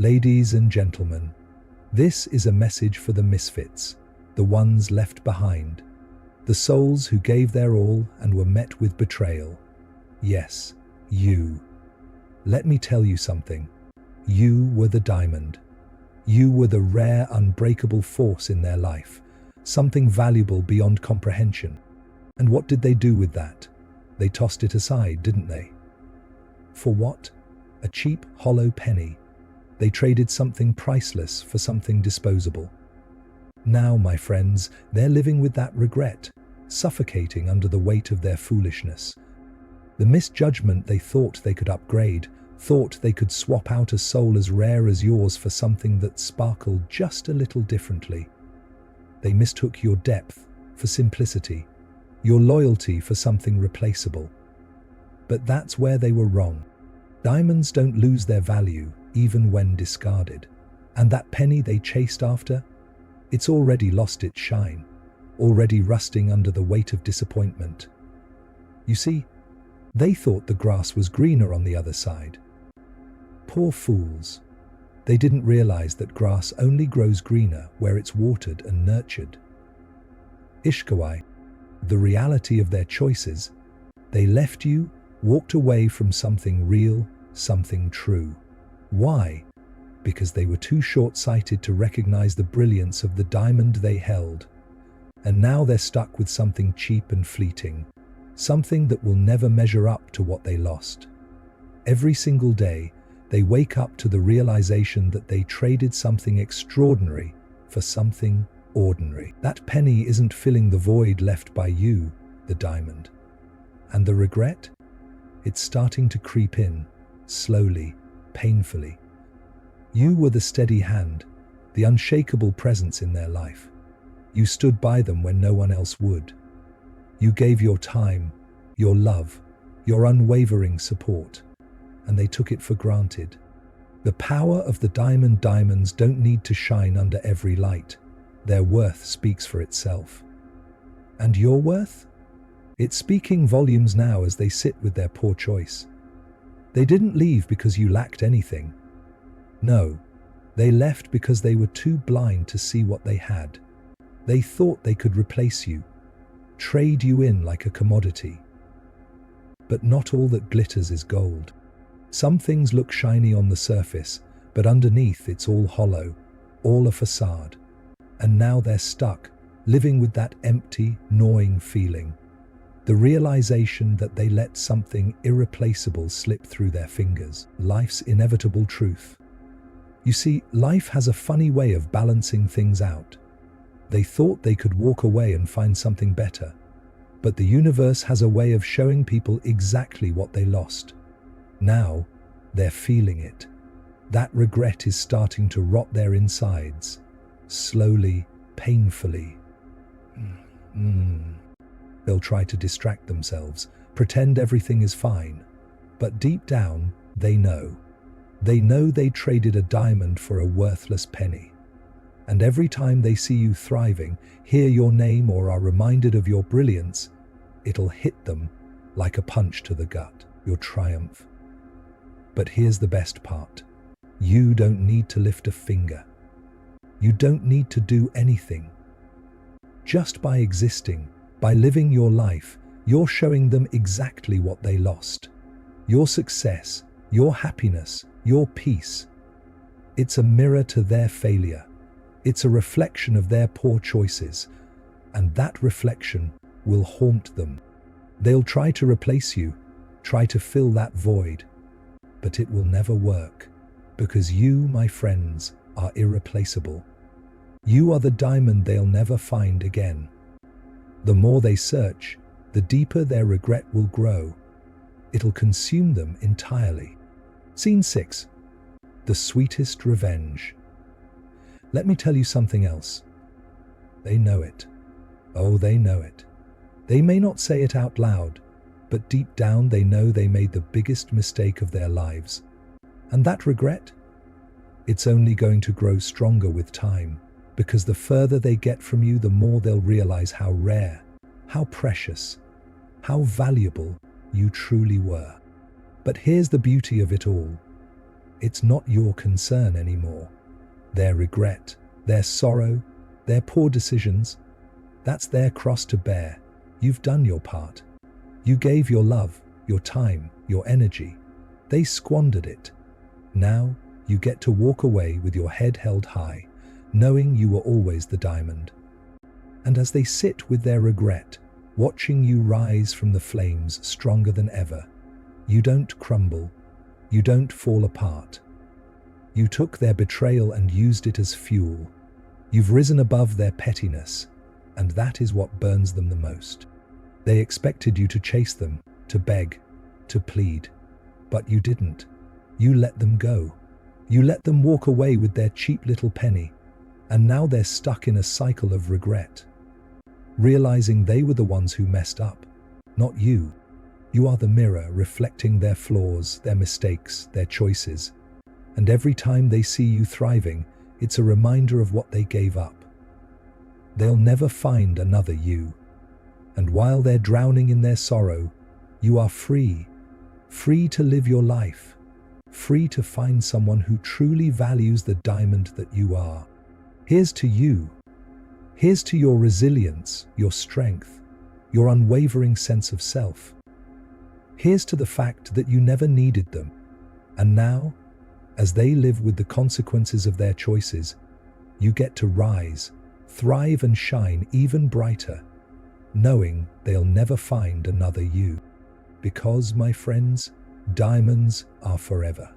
Ladies and gentlemen, this is a message for the misfits, the ones left behind, the souls who gave their all and were met with betrayal. Yes, you. Let me tell you something. You were the diamond. You were the rare, unbreakable force in their life, something valuable beyond comprehension. And what did they do with that? They tossed it aside, didn't they? For what? A cheap, hollow penny. They traded something priceless for something disposable. Now, my friends, they're living with that regret, suffocating under the weight of their foolishness. The misjudgment they thought they could upgrade, thought they could swap out a soul as rare as yours for something that sparkled just a little differently. They mistook your depth for simplicity, your loyalty for something replaceable. But that's where they were wrong. Diamonds don't lose their value even when discarded. And that penny they chased after, it's already lost its shine, already rusting under the weight of disappointment. You see, they thought the grass was greener on the other side. Poor fools. They didn't realize that grass only grows greener where it's watered and nurtured. Ishkawai, the reality of their choices, they left you, walked away from something real, something true. Why? Because they were too short-sighted to recognize the brilliance of the diamond they held. And now they're stuck with something cheap and fleeting, something that will never measure up to what they lost. Every single day, they wake up to the realization that they traded something extraordinary for something ordinary. That penny isn't filling the void left by you, the diamond. And the regret? It's starting to creep in, slowly, painfully. You were the steady hand, the unshakable presence in their life. You stood by them when no one else would. You gave your time, your love, your unwavering support, and they took it for granted. The power of the diamonds don't need to shine under every light. Their worth speaks for itself. And your worth? It's speaking volumes now as they sit with their poor choice. They didn't leave because you lacked anything. No, they left because they were too blind to see what they had. They thought they could replace you, trade you in like a commodity. But not all that glitters is gold. Some things look shiny on the surface, but underneath it's all hollow, all a facade. And now they're stuck, living with that empty, gnawing feeling. The realization that they let something irreplaceable slip through their fingers. Life's inevitable truth. You see, life has a funny way of balancing things out. They thought they could walk away and find something better. But the universe has a way of showing people exactly what they lost. Now, they're feeling it. That regret is starting to rot their insides. Slowly, painfully. They'll try to distract themselves, pretend everything is fine. But deep down, they know. They know they traded a diamond for a worthless penny. And every time they see you thriving, hear your name or are reminded of your brilliance, it'll hit them like a punch to the gut, your triumph. But here's the best part. You don't need to lift a finger. You don't need to do anything. Just by existing, by living your life, you're showing them exactly what they lost. Your success, your happiness, your peace. It's a mirror to their failure. It's a reflection of their poor choices. And that reflection will haunt them. They'll try to replace you, try to fill that void. But it will never work. Because you, my friends, are irreplaceable. You are the diamond they'll never find again. The more they search, the deeper their regret will grow. It'll consume them entirely. Scene 6. The sweetest revenge. Let me tell you something else. They know it. Oh, they know it. They may not say it out loud, but deep down they know they made the biggest mistake of their lives. And that regret? It's only going to grow stronger with time, because the further they get from you, the more they'll realize how rare, how precious, how valuable you truly were. But here's the beauty of it all. It's not your concern anymore. Their regret, their sorrow, their poor decisions, that's their cross to bear. You've done your part. You gave your love, your time, your energy. They squandered it. Now, you get to walk away with your head held high, knowing you were always the diamond. And as they sit with their regret, watching you rise from the flames stronger than ever, you don't crumble, you don't fall apart. You took their betrayal and used it as fuel. You've risen above their pettiness, and that is what burns them the most. They expected you to chase them, to beg, to plead, but you didn't. You let them go. You let them walk away with their cheap little penny, and now they're stuck in a cycle of regret, realizing they were the ones who messed up, not you. You are the mirror reflecting their flaws, their mistakes, their choices, and every time they see you thriving, it's a reminder of what they gave up. They'll never find another you, and while they're drowning in their sorrow, you are free, free to live your life, free to find someone who truly values the diamond that you are. Here's to you. Here's to your resilience, your strength, your unwavering sense of self. Here's to the fact that you never needed them, and now, as they live with the consequences of their choices, you get to rise, thrive and shine even brighter, knowing they'll never find another you. Because, my friends, diamonds are forever.